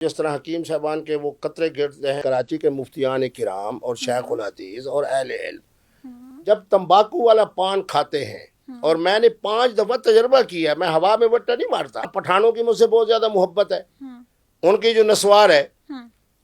جس طرح حکیم صاحبان کے وہ قطرے گرتے ہیں کراچی کے مفتیان کرام اور شیخ الحدیث اور اہل علم جب تمباکو والا پان کھاتے ہیں، اور میں نے 5 دفعہ تجربہ کیا، میں ہوا میں وٹا نہیں مارتا، پٹھانوں کی مجھ سے بہت زیادہ محبت ہے، ان کی جو نسوار ہے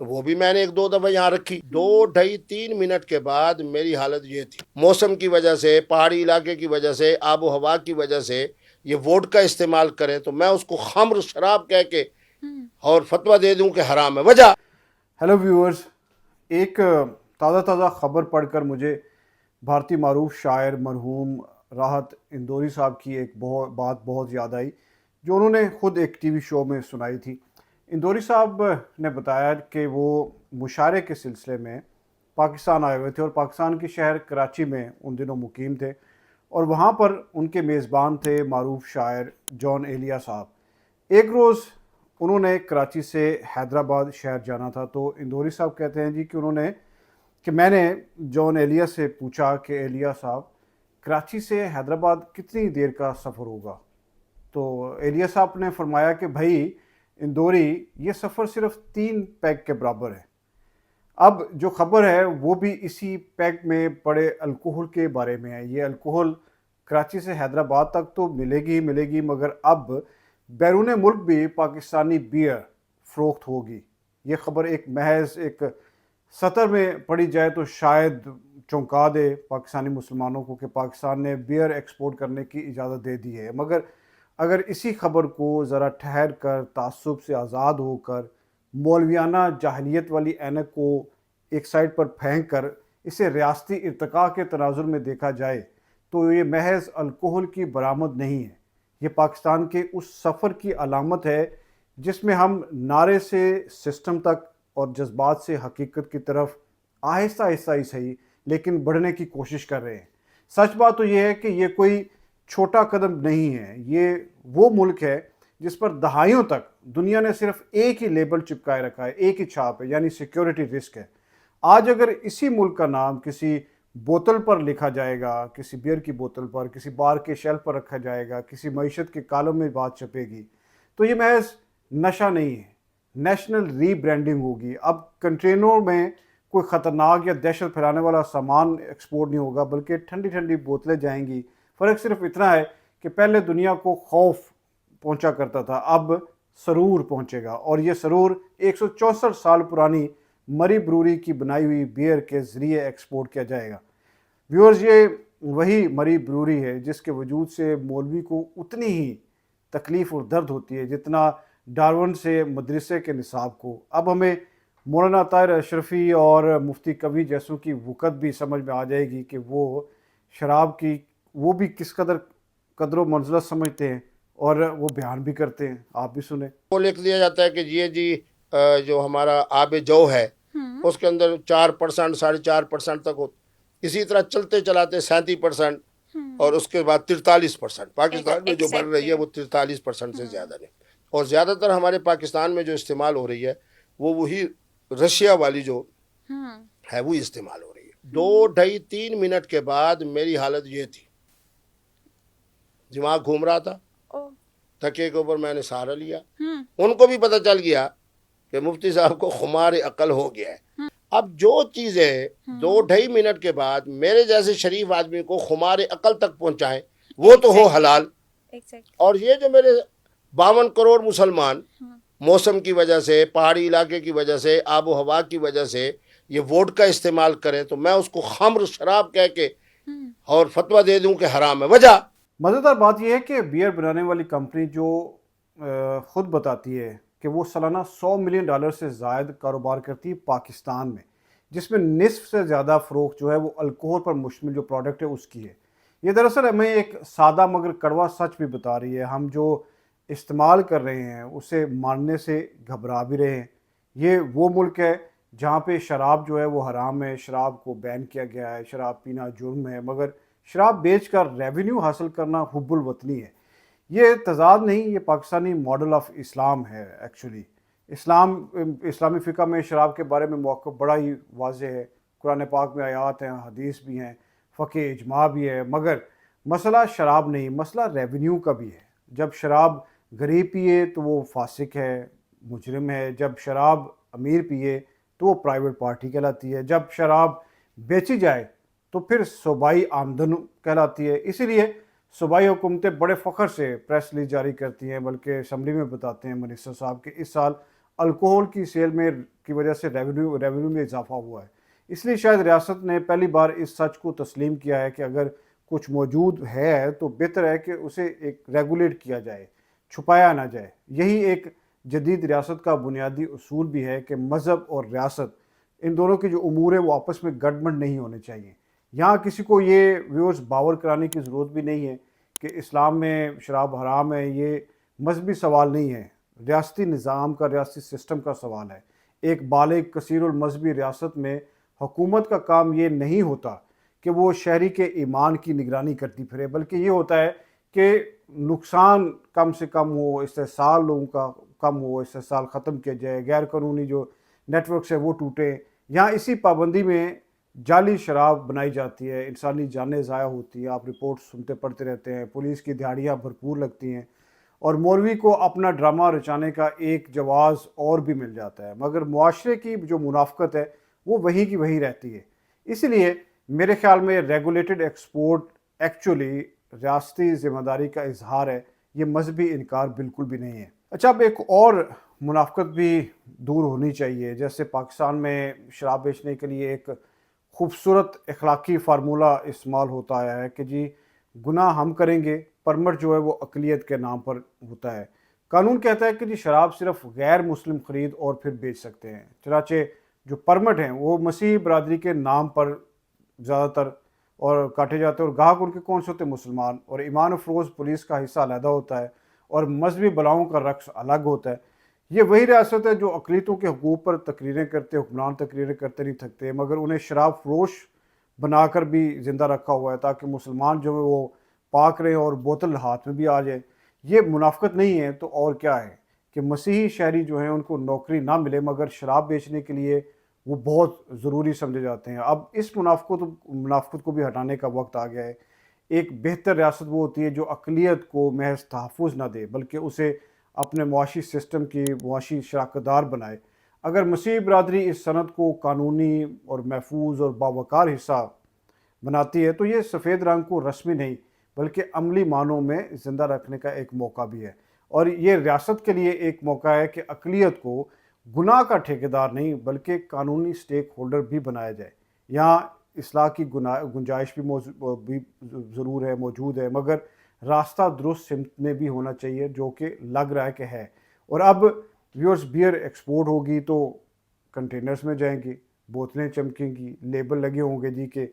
وہ بھی میں نے 1-2 دفعہ یہاں رکھی، 2-2.5-3 منٹ کے بعد میری حالت یہ تھی، موسم کی وجہ سے، پہاڑی علاقے کی وجہ سے، آب و ہوا کی وجہ سے یہ ووڈکا استعمال کریں تو میں اس کو خمر شراب کہہ کے اور فتویٰ دے دوں کہ حرام ہے۔ وجہ ہیلو ویورز، ایک تازہ خبر پڑھ کر مجھے بھارتی معروف شاعر مرحوم راحت اندوری صاحب کی ایک بات بہت یاد آئی جو انہوں نے خود ایک ٹی وی شو میں سنائی تھی۔ اندوری صاحب نے بتایا کہ وہ مشاعرے کے سلسلے میں پاکستان آئے ہوئے تھے اور پاکستان کے شہر کراچی میں ان دنوں مقیم تھے، اور وہاں پر ان کے میزبان تھے معروف شاعر جان ایلیا صاحب۔ ایک روز انہوں نے کراچی سے حیدرآباد شہر جانا تھا، تو اندوری صاحب کہتے ہیں جی کہ میں نے جان ایلیا سے پوچھا کہ ایلیا صاحب کراچی سے حیدرآباد کتنی دیر کا سفر ہوگا؟ تو ایلیا صاحب نے فرمایا کہ بھائی اندوری، یہ سفر صرف 3 پیگ کے برابر ہے۔ اب جو خبر ہے وہ بھی اسی پیگ میں پڑے الکوہل کے بارے میں ہے۔ یہ الکوہل کراچی سے حیدرآباد تک تو ملے گی، مگر اب بیرون ملک بھی پاکستانی بیئر فروخت ہوگی۔ یہ خبر محض ایک سطر میں پڑھی جائے تو شاید چونکا دے پاکستانی مسلمانوں کو کہ پاکستان نے بیئر ایکسپورٹ کرنے کی اجازت دے دی ہے، مگر اگر اسی خبر کو ذرا ٹھہر کر، تعصب سے آزاد ہو کر، مولویانہ جاہلیت والی اینک کو ایک سائڈ پر پھینک کر اسے ریاستی ارتقاء کے تناظر میں دیکھا جائے تو یہ محض الکوہل کی برآمد نہیں ہے، یہ پاکستان کے اس سفر کی علامت ہے جس میں ہم نعرے سے سسٹم تک اور جذبات سے حقیقت کی طرف آہستہ ہی صحیح لیکن بڑھنے کی کوشش کر رہے ہیں۔ سچ بات تو یہ ہے کہ یہ کوئی چھوٹا قدم نہیں ہے، یہ وہ ملک ہے جس پر دہائیوں تک دنیا نے صرف ایک ہی لیبل چپکائے رکھا ہے، ایک ہی چھاپ ہے، یعنی سیکیورٹی رسک ہے۔ آج اگر اسی ملک کا نام کسی بوتل پر لکھا جائے گا، کسی بیئر کی بوتل پر، کسی بار کے شیلف پر رکھا جائے گا، کسی معیشت کے کالم میں بات چھپے گی، تو یہ محض نشہ نہیں ہے، نیشنل ری برانڈنگ ہوگی۔ اب کنٹینروں میں کوئی خطرناک یا دہشت پھیلانے والا سامان ایکسپورٹ نہیں ہوگا، بلکہ ٹھنڈی بوتلیں جائیں گی۔ فرق صرف اتنا ہے کہ پہلے دنیا کو خوف پہنچا کرتا تھا، اب سرور پہنچے گا، اور یہ سرور 164 سال پرانی مری بروری کی بنائی ہوئی بیئر کے ذریعے ایکسپورٹ کیا جائے گا۔ ویورز، یہ وہی مری بروری ہے جس کے وجود سے مولوی کو اتنی ہی تکلیف اور درد ہوتی ہے جتنا ڈارون سے مدرسے کے نصاب کو۔ اب ہمیں مولانا طاہر اشرفی اور مفتی کبیر جیسوں کی وقت بھی سمجھ میں آ جائے گی کہ وہ شراب کی وہ بھی کس قدر و منزلت سمجھتے ہیں، اور وہ بیان بھی کرتے ہیں، آپ بھی سنیں۔ وہ لکھ دیا جاتا ہے کہ یہ جی جو ہمارا آب جو ہے اس کے اندر 4%، 4.5% تک ہو، اسی طرح چلتے چلاتے 37%، اور اس کے بعد 43%۔ پاکستان میں جو بڑھ رہی ہے وہ 43% سے زیادہ نہیں، اور زیادہ تر ہمارے پاکستان میں جو استعمال ہو رہی ہے وہ وہی رشیا والی جو ہے وہ استعمال ہو رہی ہے۔ 2-2.5-3 منٹ کے بعد میری حالت یہ تھی، دماغ گھوم رہا تھا، تکیے کے اوپر میں نے سہارا لیا، ان کو بھی پتہ چل گیا کہ مفتی صاحب کو خمار عقل ہو گیا ہے۔ اب جو چیزیں 2-2.5 منٹ کے بعد میرے جیسے شریف آدمی کو خمار عقل تک پہنچائیں وہ تو ہو حلال، اور یہ جو میرے 52 کروڑ مسلمان موسم کی وجہ سے، پہاڑی علاقے کی وجہ سے، آب و ہوا کی وجہ سے یہ ووڈکا استعمال کریں تو میں اس کو خمر شراب کہہ کے اور فتویٰ دے دوں کہ حرام ہے۔ وجہ مزیدار بات یہ ہے کہ بیئر بنانے والی کمپنی جو خود بتاتی ہے کہ وہ سالانہ $100 ملین سے زائد کاروبار کرتی ہے پاکستان میں، جس میں نصف سے زیادہ فروخت جو ہے وہ الکوہل پر مشتمل جو پروڈکٹ ہے اس کی ہے۔ یہ دراصل ہمیں ایک سادہ مگر کڑوا سچ بھی بتا رہی ہے، ہم جو استعمال کر رہے ہیں اسے ماننے سے گھبرا بھی رہے ہیں۔ یہ وہ ملک ہے جہاں پہ شراب جو ہے وہ حرام ہے، شراب کو بین کیا گیا ہے، شراب پینا جرم ہے، مگر شراب بیچ کر ریونیو حاصل کرنا حب الوطنی ہے۔ یہ تضاد نہیں، یہ پاکستانی ماڈل آف اسلام ہے۔ ایکچولی اسلامی فقہ میں شراب کے بارے میں موقف بڑا ہی واضح ہے، قرآن پاک میں آیات ہیں، حدیث بھی ہیں، فقہ اجماع بھی ہے، مگر مسئلہ شراب نہیں، مسئلہ ریونیو کا بھی ہے۔ جب شراب غریب پیے تو وہ فاسق ہے، مجرم ہے. جب شراب امیر پیے تو وہ پرائیویٹ پارٹی کہلاتی ہے. جب شراب بیچی جائے تو پھر صوبائی آمدن کہلاتی ہے. اسی لیے صوبائی حکومتیں بڑے فخر سے پریس ریلیز جاری کرتی ہیں, بلکہ اسمبلی میں بتاتے ہیں منسٹر صاحب کہ اس سال الکوہل کی سیل میں کی وجہ سے ریونیو میں اضافہ ہوا ہے. اس لیے شاید ریاست نے پہلی بار اس سچ کو تسلیم کیا ہے کہ اگر کچھ موجود ہے تو بہتر ہے کہ اسے ایک ریگولیٹ کیا جائے, چھپایا نہ جائے. یہی ایک جدید ریاست کا بنیادی اصول بھی ہے کہ مذہب اور ریاست ان دونوں کے جو امور ہیں وہ آپس میں گڈمڈ نہیں ہونے چاہیے. یہاں کسی کو یہ ویورز باور کرانے کی ضرورت بھی نہیں ہے کہ اسلام میں شراب حرام ہے. یہ مذہبی سوال نہیں ہے, ریاستی نظام کا, ریاستی سسٹم کا سوال ہے. ایک بالغ کثیر المذہبی ریاست میں حکومت کا کام یہ نہیں ہوتا کہ وہ شہری کے ایمان کی نگرانی کرتی پھرے, بلکہ یہ ہوتا ہے کہ نقصان کم سے کم ہو, استحصال لوگوں کا کم ہو, استحصال ختم کیا جائے, غیر قانونی جو نیٹ ورکس ہیں وہ ٹوٹیں. یہاں اسی پابندی میں جعلی شراب بنائی جاتی ہے, انسانی جانیں ضائع ہوتی ہیں. آپ رپورٹ سنتے پڑھتے رہتے ہیں, پولیس کی دہاڑیاں بھرپور لگتی ہیں, اور مولوی کو اپنا ڈرامہ رچانے کا ایک جواز اور بھی مل جاتا ہے. مگر معاشرے کی جو منافقت ہے وہ وہی کی وہی رہتی ہے. اسی لیے میرے خیال میں ریگولیٹڈ ایکسپورٹ ایکچولی ریاستی ذمہ داری کا اظہار ہے, یہ مذہبی انکار بالکل بھی نہیں ہے. اچھا, اب ایک اور منافقت بھی دور ہونی چاہیے. جیسے پاکستان میں شراب بیچنے کے لیے ایک خوبصورت اخلاقی فارمولہ استعمال ہوتا آیا ہے کہ جی گناہ ہم کریں گے, پرمٹ جو ہے وہ اقلیت کے نام پر ہوتا ہے. قانون کہتا ہے کہ جی شراب صرف غیر مسلم خرید اور پھر بیچ سکتے ہیں. چنانچہ جو پرمٹ ہیں وہ مسیحی برادری کے نام پر زیادہ تر اور کاٹے جاتے ہیں, اور گاہک ان کے کون سے ہوتے ہیں؟ مسلمان. اور ایمان افروز پولیس کا حصہ علیحدہ ہوتا ہے, اور مذہبی بلاؤں کا رقص الگ ہوتا ہے. یہ وہی ریاست ہے جو اقلیتوں کے حقوق پر تقریریں کرتے, حکمران تقریریں کرتے نہیں تھکتے, مگر انہیں شراب فروش بنا کر بھی زندہ رکھا ہوا ہے تاکہ مسلمان جو ہے وہ پاک رہے اور بوتل ہاتھ میں بھی آ جائے. یہ منافقت نہیں ہے تو اور کیا ہے کہ مسیحی شہری جو ہیں ان کو نوکری نہ ملے مگر شراب بیچنے کے لیے وہ بہت ضروری سمجھے جاتے ہیں. اب اس منافقت کو بھی ہٹانے کا وقت آ گیا ہے. ایک بہتر ریاست وہ ہوتی ہے جو اقلیت کو محض تحفظ نہ دے بلکہ اسے اپنے معاشی سسٹم کی معاشی شراکت دار بنائے. اگر مسیحی برادری اس صنعت کو قانونی اور محفوظ اور باوقار حصہ بناتی ہے تو یہ سفید رنگ کو رسمی نہیں بلکہ عملی معنوں میں زندہ رکھنے کا ایک موقع بھی ہے. اور یہ ریاست کے لیے ایک موقع ہے کہ اقلیت کو گناہ کا ٹھیکیدار نہیں بلکہ قانونی سٹیک ہولڈر بھی بنایا جائے. یہاں اصلاح کی گنجائش بھی ضرور ہے, موجود ہے, مگر راستہ درست سمت میں بھی ہونا چاہیے جو کہ لگ رہا ہے کہ ہے. اور اب ویورز بیئر ایکسپورٹ ہوگی تو کنٹینرز میں جائیں گی, بوتلیں چمکیں گی, لیبل لگے ہوں گے جی کہ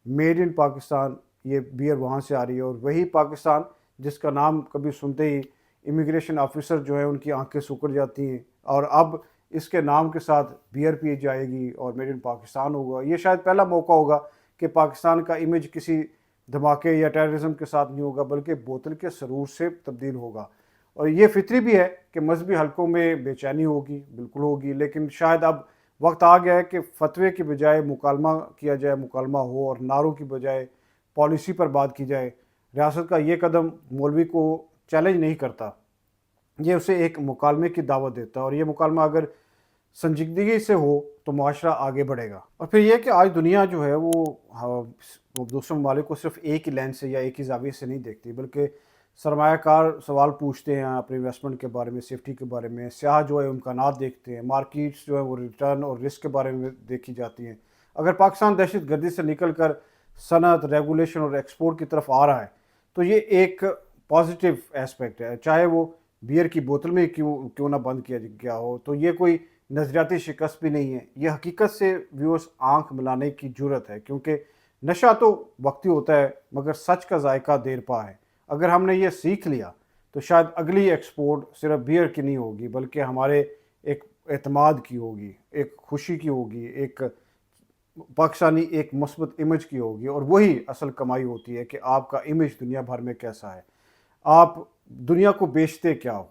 میڈ ان پاکستان, یہ بیئر وہاں سے آ رہی ہے. اور وہی پاکستان جس کا نام کبھی سنتے ہی امیگریشن آفیسر جو ہیں ان کی آنکھیں سکڑ جاتی ہیں, اور اب اس کے نام کے ساتھ بیئر پی جائے گی اور میڈ ان پاکستان ہوگا. یہ شاید پہلا موقع ہوگا کہ پاکستان کا امیج کسی دھماکے یا ٹیررزم کے ساتھ نہیں ہوگا بلکہ بوتل کے سرور سے تبدیل ہوگا. اور یہ فطری بھی ہے کہ مذہبی حلقوں میں بے چینی ہوگی, بالکل ہوگی, لیکن شاید اب وقت آ گیا ہے کہ فتوے کی بجائے مکالمہ کیا جائے, مکالمہ ہو, اور نعروں کی بجائے پالیسی پر بات کی جائے. ریاست کا یہ قدم مولوی کو چیلنج نہیں کرتا, یہ اسے ایک مکالمے کی دعوت دیتا ہے, اور یہ مکالمہ اگر سنجیدگی سے ہو تو معاشرہ آگے بڑھے گا. اور پھر یہ کہ آج دنیا جو ہے وہ دوسرے ممالک کو صرف ایک ہی لینس سے یا ایک ہی زاویے سے نہیں دیکھتی بلکہ سرمایہ کار سوال پوچھتے ہیں اپنے انویسٹمنٹ کے بارے میں, سیفٹی کے بارے میں, سیاح جو ہے امکانات دیکھتے ہیں, مارکیٹس جو ہے وہ ریٹرن اور رسک کے بارے میں دیکھی جاتی ہیں. اگر پاکستان دہشت گردی سے نکل کر صنعت, ریگولیشن اور ایکسپورٹ کی طرف آ رہا ہے تو یہ ایک پازیٹیو ایسپیکٹ ہے, چاہے وہ بیئر کی بوتل میں کیوں نہ بند کیا گیا ہو. تو یہ کوئی نظریاتی شکست بھی نہیں ہے, یہ حقیقت سے ویورز آنکھ ملانے کی جرت ہے, کیونکہ نشہ تو وقتی ہوتا ہے مگر سچ کا ذائقہ دیر پا ہے. اگر ہم نے یہ سیکھ لیا تو شاید اگلی ایکسپورٹ صرف بیئر کی نہیں ہوگی بلکہ ہمارے ایک اعتماد کی ہوگی, ایک خوشی کی ہوگی, ایک پاکستانی ایک مثبت امیج کی ہوگی. اور وہی اصل کمائی ہوتی ہے کہ آپ کا امیج دنیا بھر میں کیسا ہے, آپ دنیا کو بیچتے کیا ہو,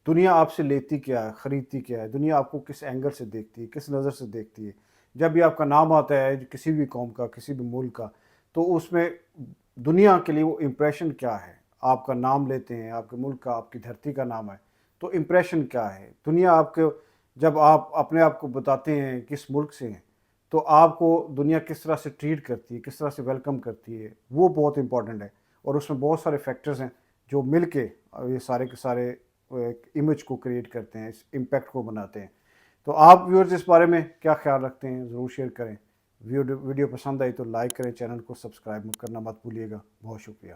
دنیا آپ سے لیتی کیا ہے, خریدتی کیا ہے, دنیا آپ کو کس اینگل سے دیکھتی ہے, کس نظر سے دیکھتی ہے. جب بھی آپ کا نام آتا ہے کسی بھی قوم کا, کسی بھی ملک کا, تو اس میں دنیا کے لیے وہ امپریشن کیا ہے. آپ کا نام لیتے ہیں, آپ کے ملک کا, آپ کی دھرتی کا نام ہے, تو امپریشن کیا ہے دنیا آپ کو، جب آپ اپنے آپ کو بتاتے ہیں کس ملک سے ہیں تو آپ کو دنیا کس طرح سے ٹریٹ کرتی ہے، کس طرح سے ویلکم کرتی ہے، وہ بہت امپورٹنٹ ہے. اور اس میں بہت سارے فیکٹرز ہیں جو مل کے یہ سارے کے سارے ایک امیج کو کریٹ کرتے ہیں، اس امپیکٹ کو بناتے ہیں. تو آپ ویورز اس بارے میں کیا خیال رکھتے ہیں ضرور شیئر کریں. ویڈیو پسند آئی تو لائک کریں، چینل کو سبسکرائب کرنا مت بھولیے گا. بہت شکریہ.